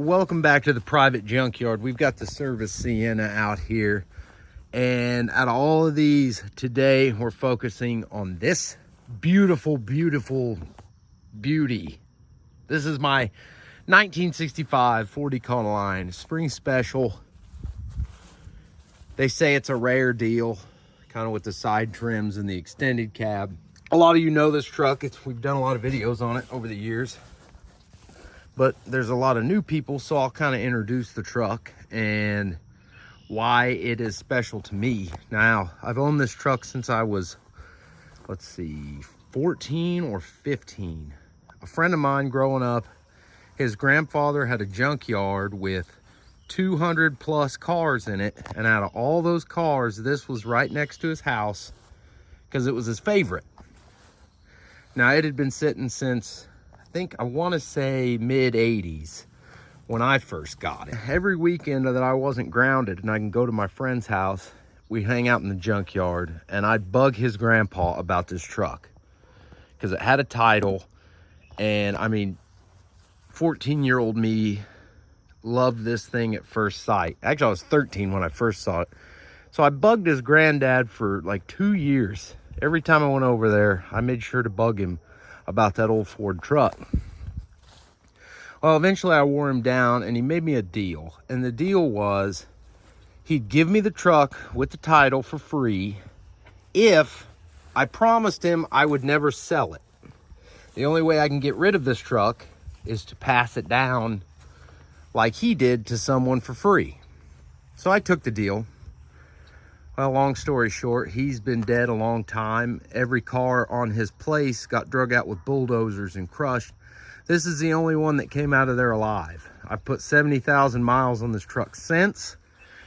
Welcome back to the private junkyard. We've got the service Sienna out here, and out of all of these today we're focusing on this beautiful beauty. This is my 1965 Ford Econoline spring special. They say it's a rare deal, kind of with the side trims and the extended cab. A lot of you know this truck. We've done a lot of videos on it over the years, but there's a lot of new people, so I'll kind of introduce the truck and why it is special to me. Now, I've owned this truck since I was, 14 or 15. A friend of mine growing up, his grandfather had a junkyard with 200 plus cars in it, and out of all those cars, this was right next to his house because it was his favorite. Now, it had been sitting since, I want to say mid 80s when I first got it. Every weekend that I wasn't grounded and I can go to my friend's house, we hang out in the junkyard, and I'd bug his grandpa about this truck because it had a title. And I mean, 14-year-old me loved this thing at first sight. Actually, I was 13 when I first saw it. So I bugged his granddad for like 2 years. Every time I went over there, I made sure to bug him about that old Ford truck. Well, eventually I wore him down, and he made me a deal. And the deal was he'd give me the truck with the title for free if I promised him I would never sell it. The only way I can get rid of this truck is to pass it down like he did to someone for free. So I took the deal. Well, long story short, he's been dead a long time. Every car on his place got drug out with bulldozers and crushed. This is the only one that came out of there alive. I've put 70,000 miles on this truck since.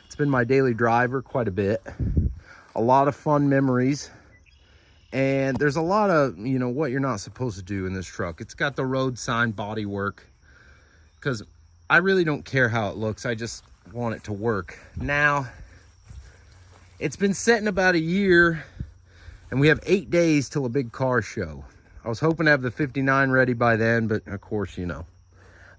It's been my daily driver quite a bit. A lot of fun memories. And there's a lot of, what you're not supposed to do in this truck. It's got the road sign body work, because I really don't care how it looks. I just want it to work. Now, it's been sitting about a year, and we have 8 days till a big car show. I was hoping to have the 59 ready by then, but of course,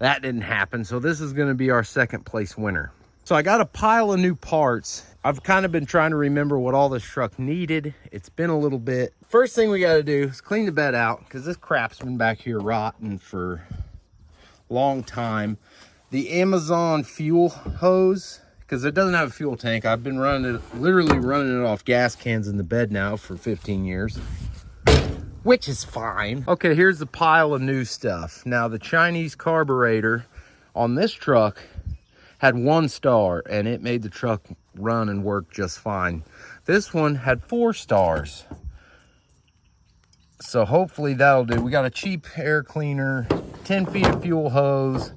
that didn't happen. So this is going to be our second place winner. So I got a pile of new parts. I've kind of been trying to remember what all this truck needed. It's been a little bit. First thing we got to do is clean the bed out, because this crap's been back here rotten for a long time. The Amazon fuel hose, because it doesn't have a fuel tank. I've been literally running it off gas cans in the bed now for 15 years, which is fine. Okay, here's the pile of new stuff. Now, the Chinese carburetor on this truck had 1 star, and it made the truck run and work just fine. This one had 4 stars. So hopefully that'll do. We got a cheap air cleaner, 10 feet of fuel hose,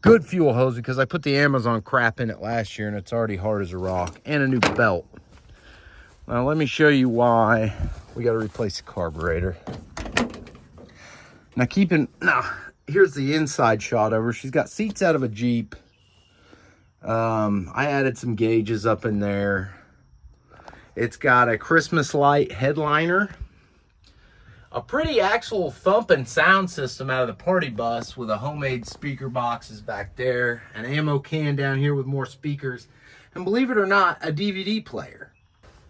good fuel hose, because I put the Amazon crap in it last year and it's already hard as a rock, and a new belt. Now let me show you why we got to replace the carburetor. Now here's the inside shot of her. She's got seats out of a Jeep. I added some gauges up in there. It's got a Christmas light headliner, a pretty actual thumping sound system out of the party bus with a homemade speaker boxes back there, an ammo can down here with more speakers, and believe it or not, a DVD player.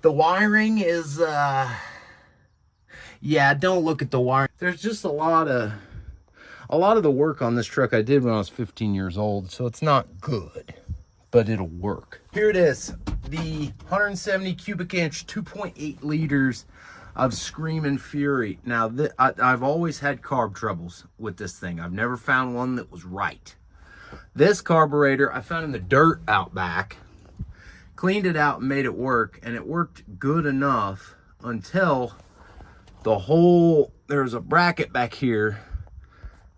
The wiring is, don't look at the wiring. There's just a lot of the work on this truck I did when I was 15 years old, so it's not good, but it'll work. Here it is, the 170 cubic inch, 2.8 liters of Screamin' Fury. Now, I've always had carb troubles with this thing. I've never found one that was right. This carburetor I found in the dirt out back, cleaned it out and made it work, and it worked good enough until there's a bracket back here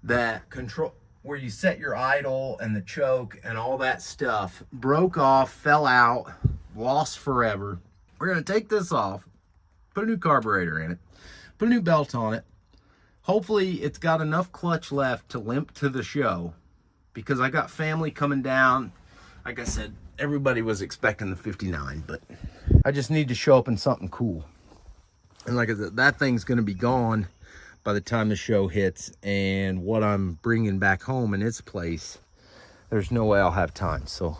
that control where you set your idle and the choke and all that stuff broke off, fell out, lost forever. We're going to take this off, put a new carburetor in it, put a new belt on it. Hopefully it's got enough clutch left to limp to the show, because I got family coming down. Like I said, everybody was expecting the 59, but I just need to show up in something cool. And like I said, that thing's going to be gone by the time the show hits, and what I'm bringing back home in its place there's no way I'll have time. So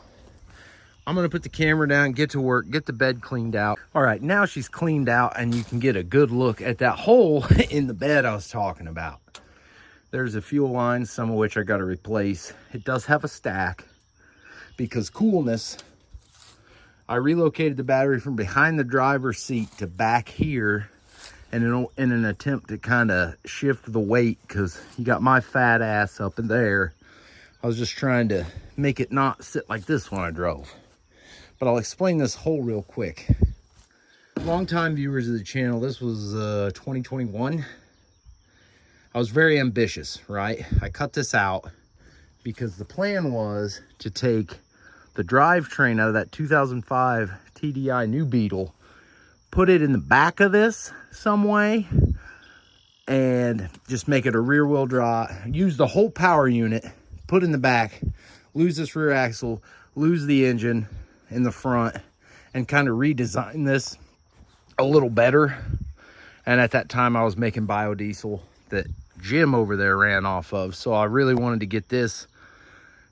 I'm gonna put the camera down, get to work, get the bed cleaned out. All right, now she's cleaned out and you can get a good look at that hole in the bed I was talking about. There's a fuel line, some of which I gotta replace. It does have a stack because coolness. I relocated the battery from behind the driver's seat to back here and in an attempt to kind of shift the weight because you got my fat ass up in there. I was just trying to make it not sit like this when I drove. But I'll explain this hole real quick. Longtime viewers of the channel, this was 2021. I was very ambitious, right? I cut this out because the plan was to take the drivetrain out of that 2005 TDI New Beetle, put it in the back of this some way, and just make it a rear wheel drive. Use the whole power unit, put in the back, lose this rear axle, lose the engine in the front, and kind of redesign this a little better. And at that time I was making biodiesel that Jim over there ran off of, so I really wanted to get this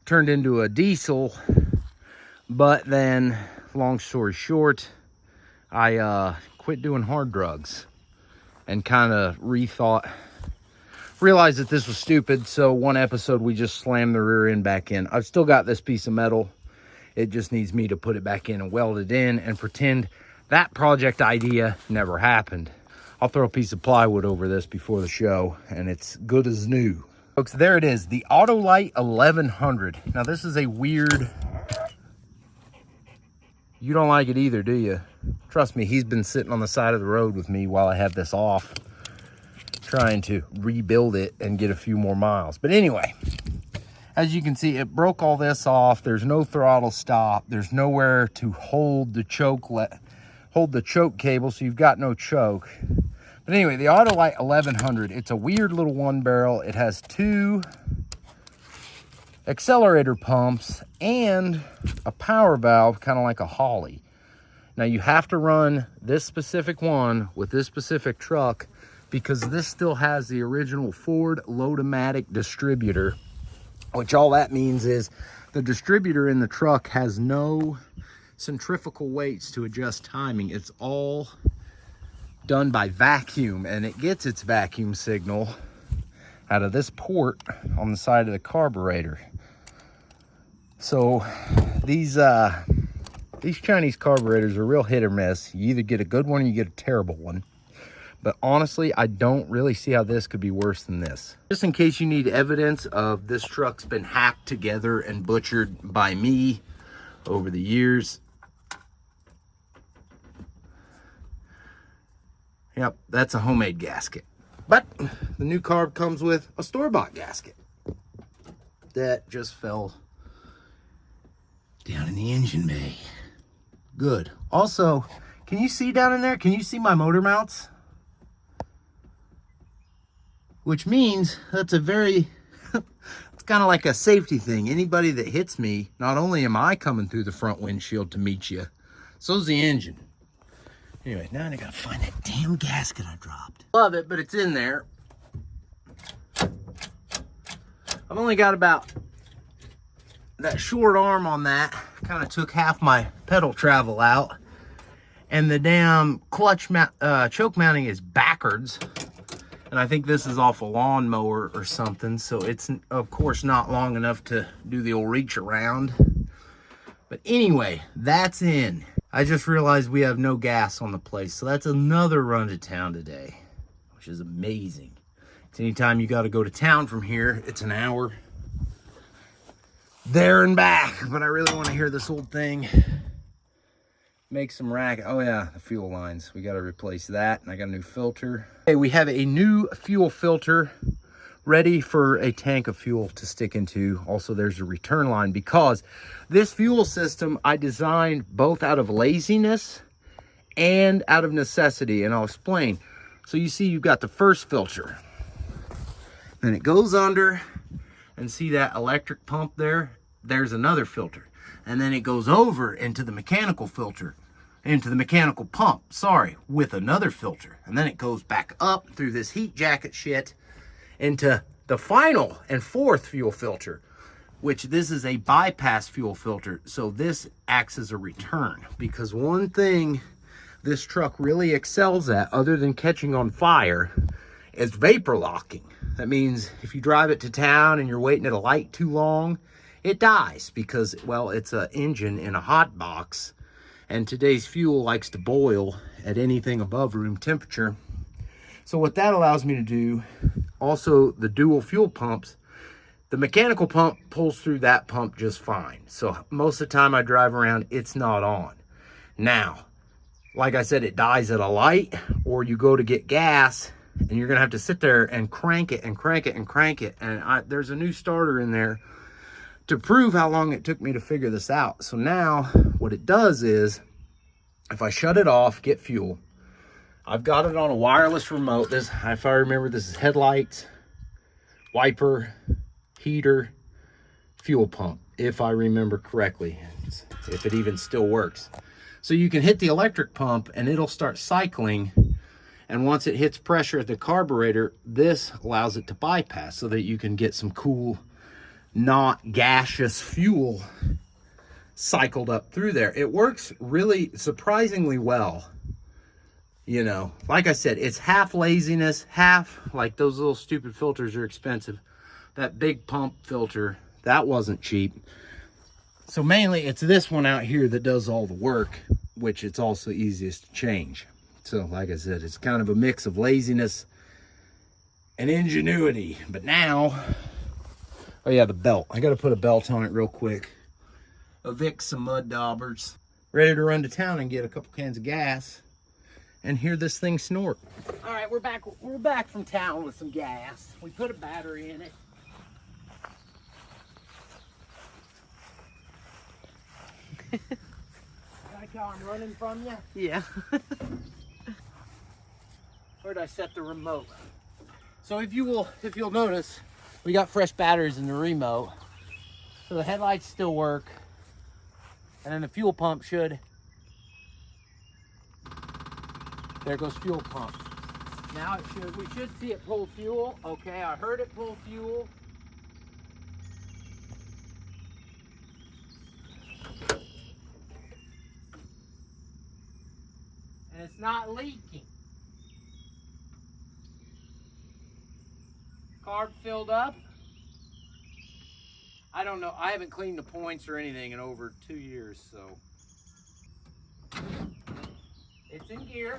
turned into a diesel. But then, long story short, I quit doing hard drugs and kind of realized that this was stupid. So one episode we just slammed the rear end back in. I've still got this piece of metal. It just needs me to put it back in and weld it in and pretend that project idea never happened. I'll throw a piece of plywood over this before the show and it's good as new. Folks, there it is, the Autolite 1100. Now this is a weird, you don't like it either, do you? Trust me, he's been sitting on the side of the road with me while I have this off, trying to rebuild it and get a few more miles. But anyway, as you can see, it broke all this off. There's no throttle stop. There's nowhere to hold the choke cable, so you've got no choke. But anyway, the Autolite 1100, it's a weird little one barrel. It has 2 accelerator pumps and a power valve, kind of like a Holly. Now you have to run this specific one with this specific truck because this still has the original Ford Load-O-Matic distributor, which all that means is the distributor in the truck has no centrifugal weights to adjust timing. It's all done by vacuum, and it gets its vacuum signal out of this port on the side of the carburetor. So these Chinese carburetors are real hit or miss. You either get a good one or you get a terrible one. But honestly, I don't really see how this could be worse than this. Just in case you need evidence of this truck's been hacked together and butchered by me over the years. Yep, that's a homemade gasket. But the new carb comes with a store-bought gasket that just fell down in the engine bay. Good. Also, can you see down in there? Can you see my motor mounts? Which means that's a very, it's kind of like a safety thing. Anybody that hits me, not only am I coming through the front windshield to meet you, so's the engine. Anyway, now I gotta find that damn gasket I dropped. Love it, but it's in there. I've only got about that short arm on that. Kind of took half my pedal travel out. And the damn clutch choke mounting is backwards. And I think this is off a lawnmower or something. So it's, of course, not long enough to do the old reach around. But anyway, that's in. I just realized we have no gas on the place. So that's another run to town today, which is amazing. It's anytime you got to go to town from here, it's an hour there and back. But I really want to hear this old thing make some racket. Oh yeah, the fuel lines. We got to replace that. And I got a new filter. Okay, we have a new fuel filter ready for a tank of fuel to stick into. Also, there's a return line because this fuel system I designed both out of laziness and out of necessity, and I'll explain. So you see you've got the first filter. Then it goes under, and see that electric pump there? There's another filter. And then it goes over into the mechanical filter, into the mechanical pump, with another filter. And then it goes back up through this heat jacket shit into the final and fourth fuel filter, which this is a bypass fuel filter. So this acts as a return, because one thing this truck really excels at, other than catching on fire, is vapor locking. That means if you drive it to town and you're waiting at a light too long, it dies because, well, it's an engine in a hot box, and today's fuel likes to boil at anything above room temperature. So what that allows me to do, also the dual fuel pumps, the mechanical pump pulls through that pump just fine. So most of the time I drive around, it's not on. Now, like I said, it dies at a light, or you go to get gas and you're gonna have to sit there and crank it and crank it and crank it. And there's a new starter in there to prove how long it took me to figure this out. So now what it does is, if I shut it off, get fuel, I've got it on a wireless remote. This, if I remember, this is headlights, wiper, heater, fuel pump, if I remember correctly, if it even still works. So you can hit the electric pump and it'll start cycling. And once it hits pressure at the carburetor, this allows it to bypass so that you can get some cool, not gaseous fuel cycled up through there. It works really surprisingly well. You know, like I said, it's half laziness, half like those little stupid filters are expensive. That big pump filter, that wasn't cheap. So mainly it's this one out here that does all the work, which it's also easiest to change. So like I said, it's kind of a mix of laziness and ingenuity. But now, oh yeah, the belt. I got to put a belt on it real quick. Evict some mud daubers. Ready to run to town and get a couple cans of gas and hear this thing snort. All right, we're back. We're back from town with some gas. We put a battery in it. Like how I'm running from you? Yeah. Where'd I set the remote? So if you'll notice, we got fresh batteries in the remote. So the headlights still work. And then the fuel pump should. There goes fuel pump. Now it should, we should see it pull fuel. Okay, I heard it pull fuel. And it's not leaking. Carb filled up. I don't know. I haven't cleaned the points or anything in over 2 years, so. It's in gear.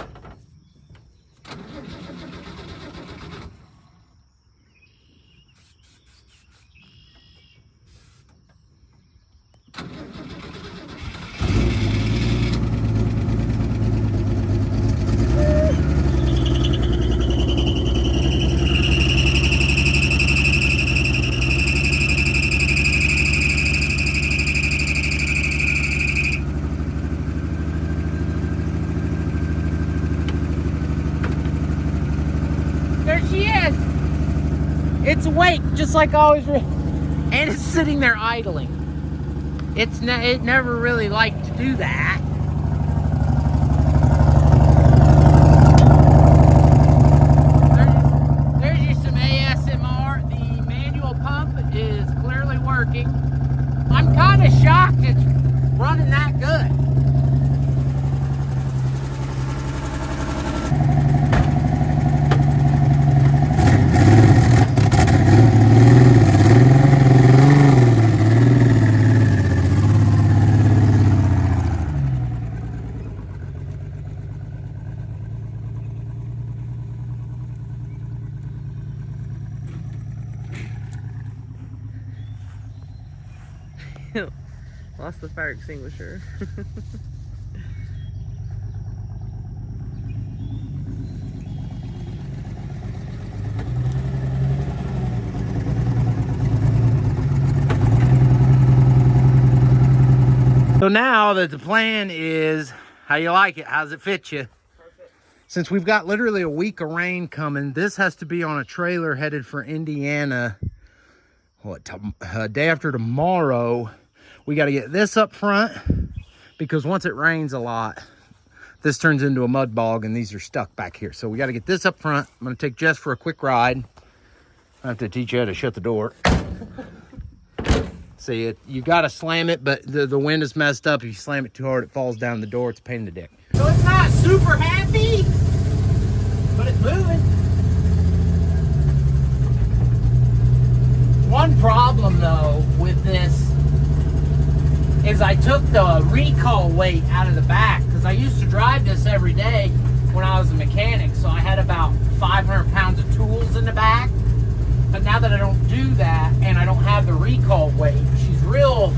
It's awake, just like always, and it's sitting there idling. It never really liked to do that. There's you some ASMR. The manual pump is clearly working. I'm kind of shocked it's running that good. Lost the fire extinguisher. So now that the plan is, how you like it? How's it fit you? Perfect. Since we've got literally a week of rain coming, this has to be on a trailer headed for Indiana. Day after tomorrow. We got to get this up front because once it rains a lot, this turns into a mud bog and these are stuck back here. So we got to get this up front. I'm going to take Jess for a quick ride. I have to teach you how to shut the door. See it, you gotta slam it, but the wind is messed up. If you slam it too hard, it falls down the door. It's a pain in the dick. So it's not super happy, but it's moving. One problem though with this is I took the recall weight out of the back, because I used to drive this every day when I was a mechanic, so I had about 500 pounds of tools in the back. But now that I don't do that and I don't have the recall weight, she's real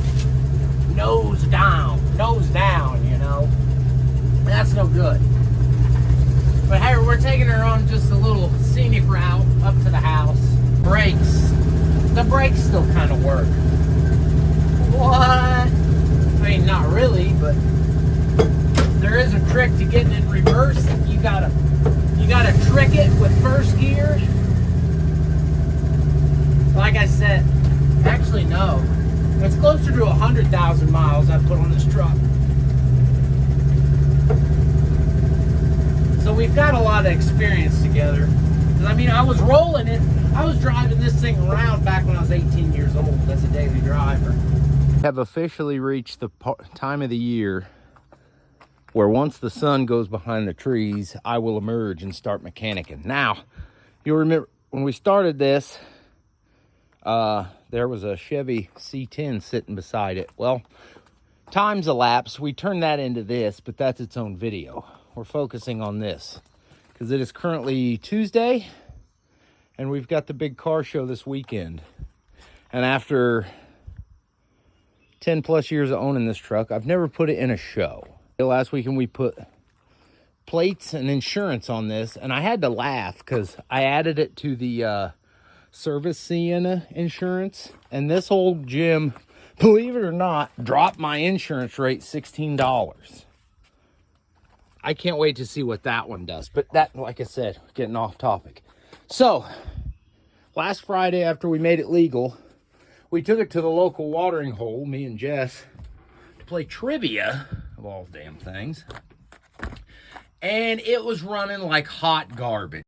nose down, you know. That's no good. But hey, we're taking her on just a little scenic route up to the house. The brakes still kind of work. What? I mean, not really, but there is a trick to getting it reversed. You gotta trick it with first gear. Like I said, actually no. It's closer to 100,000 miles I put on this truck. So we've got a lot of experience together. I mean, I was rolling it. I was driving this thing around back when I was 18 years old as a daily driver. Have officially reached the time of the year where once the sun goes behind the trees, I will emerge and start mechanicking. Now, you'll remember when we started this, there was a Chevy C10 sitting beside it. Well, time's elapsed. We turned that into this, but that's its own video. We're focusing on this because it is currently Tuesday and we've got the big car show this weekend. And after 10 plus years of owning this truck, I've never put it in a show. Last weekend we put plates and insurance on this, and I had to laugh because I added it to the service Sienna insurance, and this old Jim, believe it or not, dropped my insurance rate $16. I can't wait to see what that one does. But that, like I said, getting off topic. So last Friday, after we made it legal, we took it to the local watering hole, me and Jess, to play trivia, of all damn things. And it was running like hot garbage.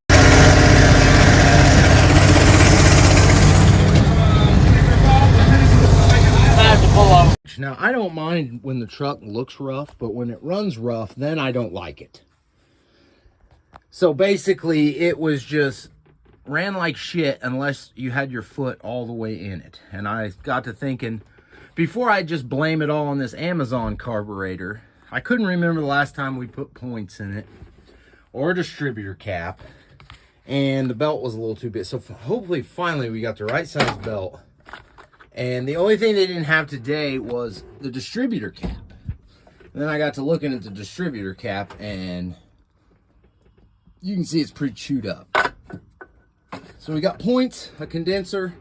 Now, I don't mind when the truck looks rough, but when it runs rough, then I don't like it. So basically, it was just ran like shit unless you had your foot all the way in it. And I got to thinking, before I just blame it all on this Amazon carburetor, I couldn't remember the last time we put points in it or a distributor cap, and the belt was a little too big. So hopefully, finally, we got the right size belt. And the only thing they didn't have today was the distributor cap. And then I got to looking at the distributor cap, and you can see it's pretty chewed up. So we got points, a condenser,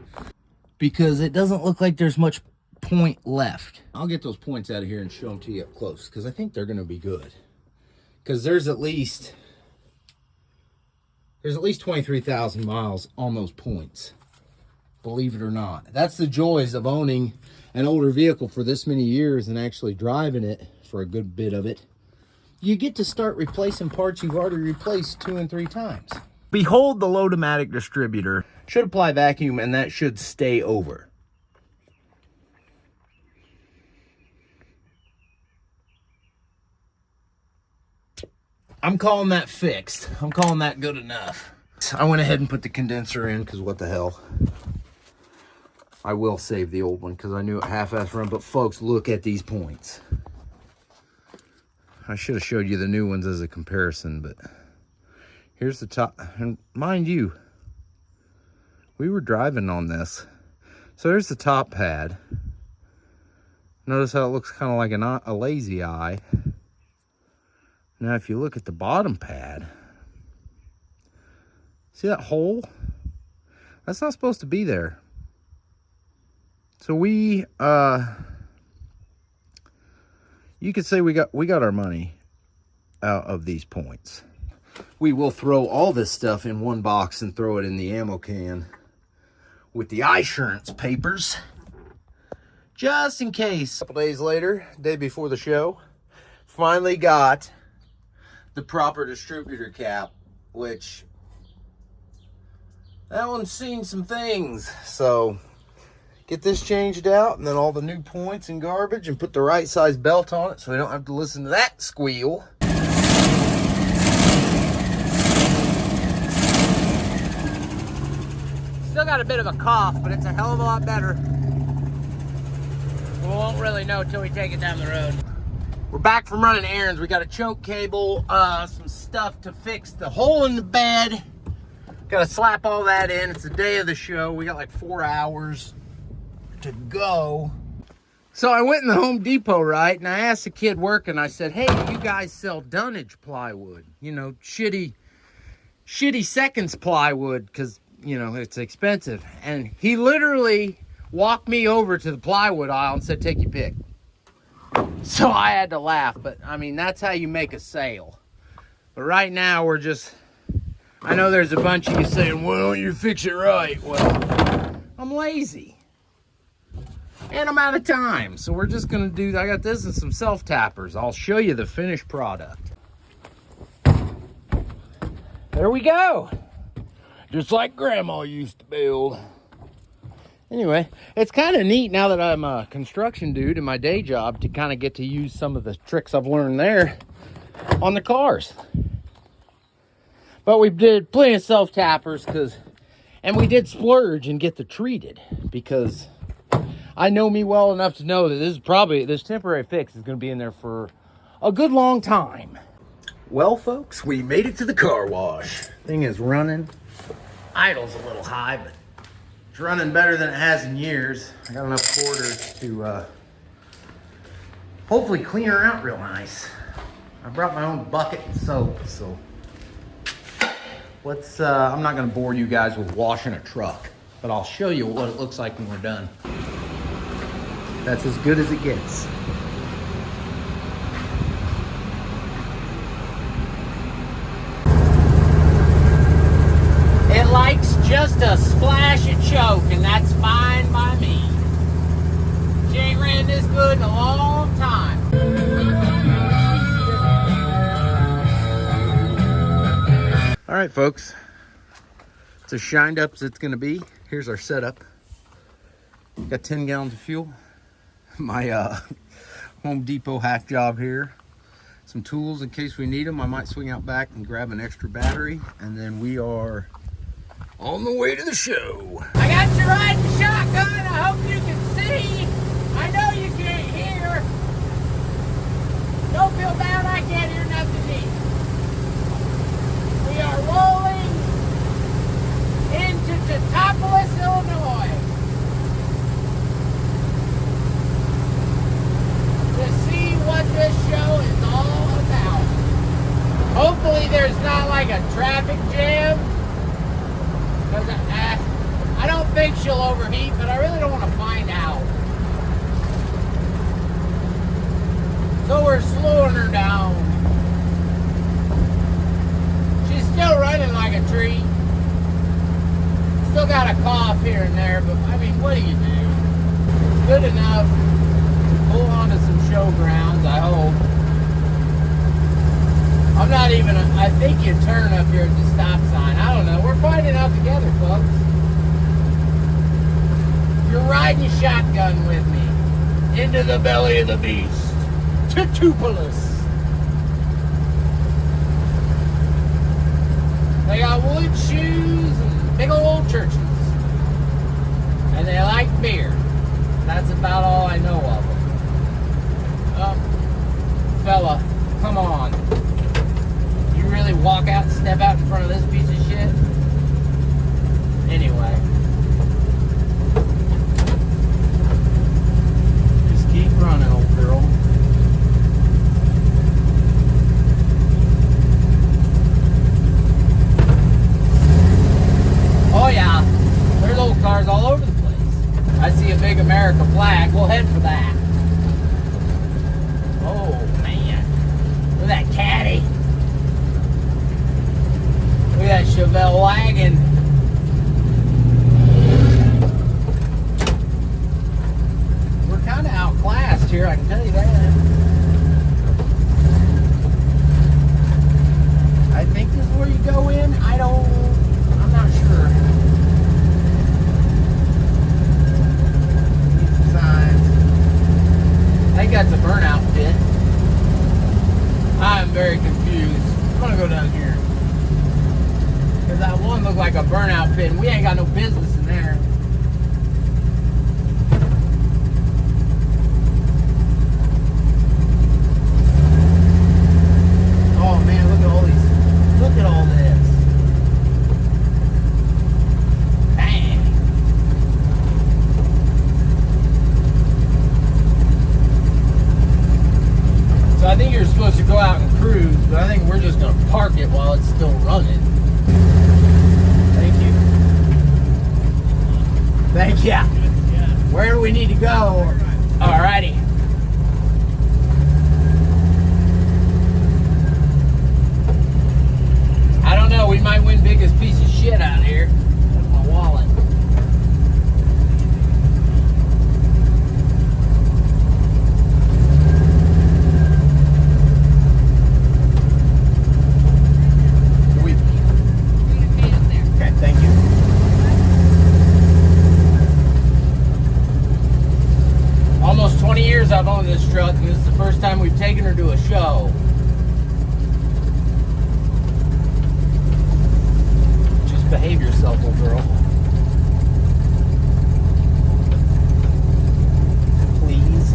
because it doesn't look like there's much point left. I'll get those points out of here and show them to you up close, because I think they're going to be good. Because there's at least 23,000 miles on those points. Believe it or not. That's the joys of owning an older vehicle for this many years and actually driving it for a good bit of it. You get to start replacing parts you've already replaced 2 and 3 times. Behold the Load-O-Matic distributor. Should apply vacuum, and that should stay over. I'm calling that fixed. I'm calling that good enough. I went ahead and put the condenser in because what the hell. I will save the old one because I knew it half-assed run. But folks, look at these points. I should have showed you the new ones as a comparison, but here's the top. And mind you, we were driving on this. So there's the top pad. Notice how it looks kind of like a lazy eye. Now, if you look at the bottom pad, see that hole? That's not supposed to be there. So we, you could say we got our money out of these points. We will throw all this stuff in one box and throw it in the ammo can with the insurance papers, just in case. A couple days later, day before the show, finally got the proper distributor cap, which that one's seen some things. So get this changed out, and then all the new points and garbage, and put the right size belt on it so we don't have to listen to that squeal. Still got a bit of a cough, but it's a hell of a lot better. We won't really know till we take it down the road. We're back from running errands. We got a choke cable, some stuff to fix the hole in the bed. Got to slap all that in. It's the day of the show. We got like 4 hours to go. So I went in the Home Depot, right? And I asked the kid working, I said, hey, do you guys sell dunnage plywood? You know, shitty seconds plywood, because, you know, it's expensive. And he literally walked me over to the plywood aisle and said, take your pick. So I had to laugh, but I mean, that's how you make a sale. But right now we're just, I know there's a bunch of you saying, why don't you fix it right? Well, I'm lazy. And I'm out of time. So we're just gonna do, I got this and some self-tappers. I'll show you the finished product. There we go. Just like Grandma used to build. Anyway, it's kind of neat now that I'm a construction dude in my day job to kind of get to use some of the tricks I've learned there on the cars. But we did plenty of self-tappers and we did splurge and get the treated, because I know me well enough to know that this temporary fix is going to be in there for a good long time. Well, folks, we made it to the car wash. Thing is running. Idle's a little high, but it's running better than it has in years. I got enough quarters to hopefully clean her out real nice. I brought my own bucket and soap, so let's, I'm not gonna bore you guys with washing a truck, but I'll show you what it looks like when we're done. That's as good as it gets. It likes just a splash of choke, and that's fine by me. She ain't ran this good in a long time. All right, folks. It's as shined up as it's gonna be. Here's our setup. Got 10 gallons of fuel. My Home Depot hack job here. Some tools in case we need them. I might swing out back and grab an extra battery, and then we are on the way to the show. I got you riding shotgun. I hope you can see. I know you can't hear. Don't feel bad. I can't hear nothing either. We are rolling into Teutopolis, Illinois, to see what this show is all about. Hopefully there's not like a traffic jam. I don't think she'll overheat, but I really don't want to find out. So we're slowing her down. She's still running like a tree. Still got a cough here and there, but I mean, what do you do? It's good enough to pull onto some show grounds, I hope. I'm not even, I think you turn up here at the stop sign. I don't know. We're finding out together, folks. You're riding shotgun with me into the belly of the beast. Teutopolis. They got wood shoes and big old churches. And they like beer. That's about all I know of them. Fella, come on. You really walk out and step out in front of this piece of shit? Anyway. Just keep running, old girl. Oh yeah, there's old cars all over the place. I see a big America flag. We'll head for that. Oh man, look at that caddy. Look at that Chevelle wagon. We're kind of outclassed here, I can tell you that. I think this is where you go in. I'm not sure. think that's a burnout pit. I'm very confused. I'm gonna go down here. Because that one looked like a burnout pit, and we ain't got no business in there. Oh man, look at all these. Look at all this. Dang. So I think you're supposed to go out and cruise, but I think we're just going to park it while it's still running. Thank you. Thank you. Where do we need to go? Alrighty. I don't know, we might win biggest piece of shit out here. That's my wallet. Okay, thank you. Almost 20 years I've owned this truck, and this is the first time we've taken her to a show. Just behave yourself, little girl. Please.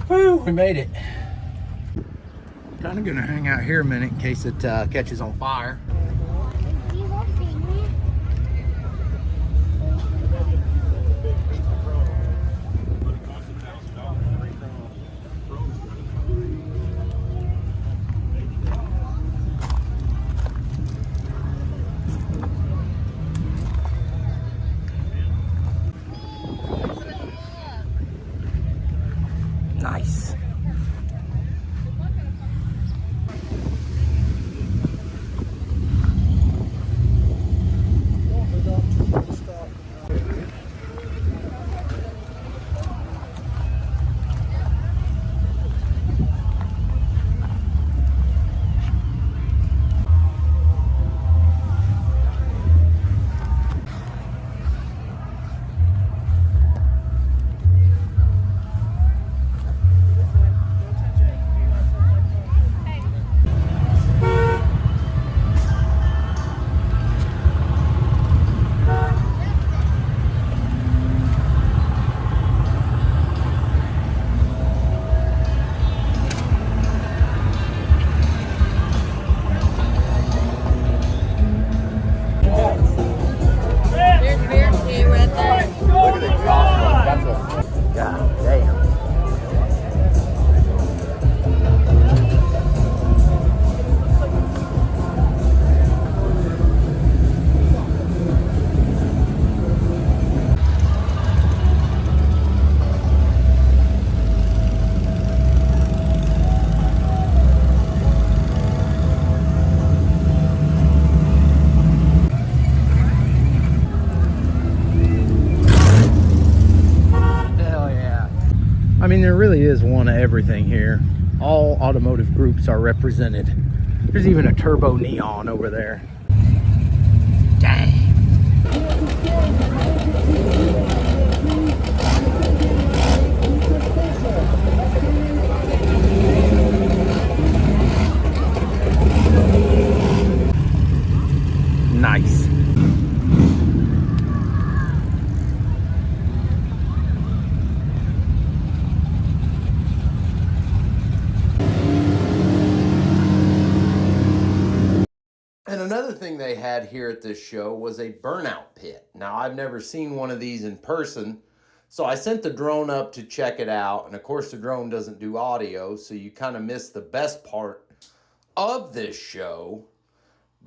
Whew, we made it. Kind of gonna hang out here a minute in case it catches on fire. Nice. There's beer too right there. Look at the chocolate. That's a god damn. Hell yeah. I mean, there really is one of everything here. All automotive groups are represented. There's even a turbo neon over there. Dang. Nice. And another thing they had here at this show was a burnout pit. Now, I've never seen one of these in person, so I sent the drone up to check it out. And of course, the drone doesn't do audio, so you kind of miss the best part of this show.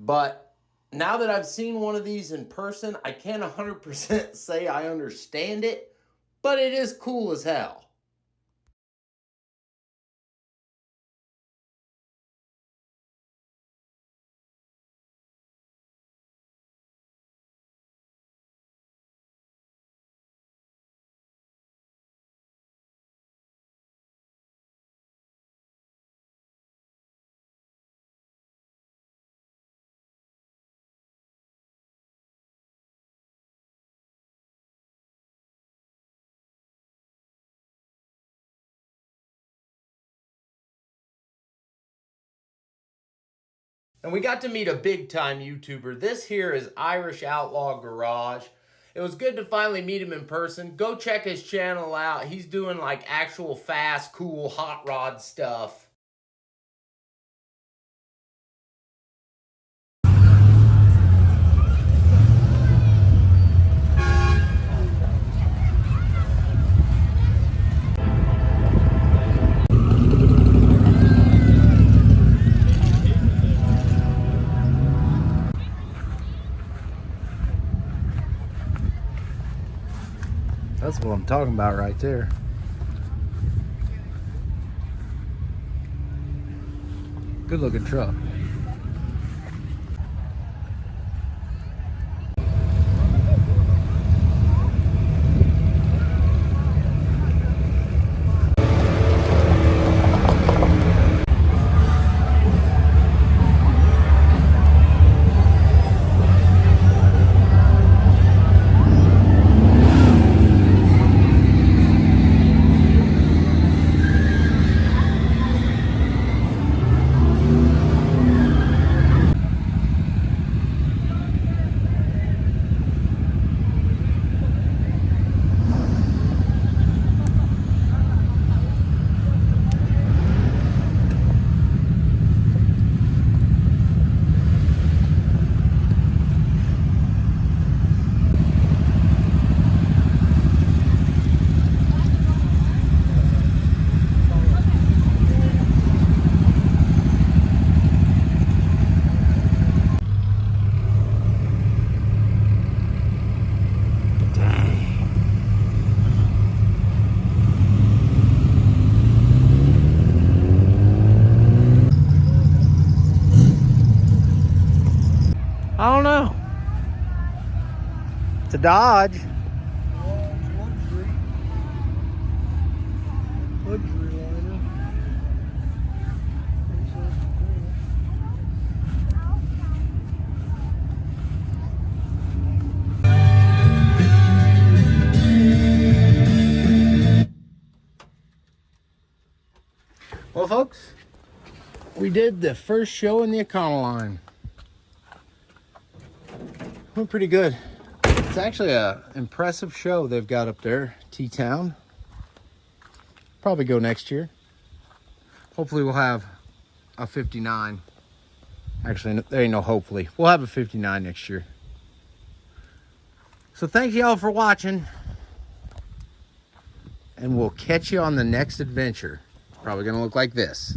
But now that I've seen one of these in person, I can't 100% say I understand it, but it is cool as hell. And we got to meet a big-time YouTuber. This here is Irish Outlaw Garage. It was good to finally meet him in person. Go check his channel out. He's doing like actual fast, cool, hot rod stuff. That's what I'm talking about right there. Good looking truck. I don't know. It's a Dodge. Luxury liner. Well, folks, we did the first show in the Econoline. Went pretty good. It's actually a impressive show they've got up there, T-Town. Probably go next year. Hopefully we'll have a 59. Actually, there ain't no hopefully. We'll have a 59 next year. So thank y'all for watching. And we'll catch you on the next adventure. Probably gonna look like this.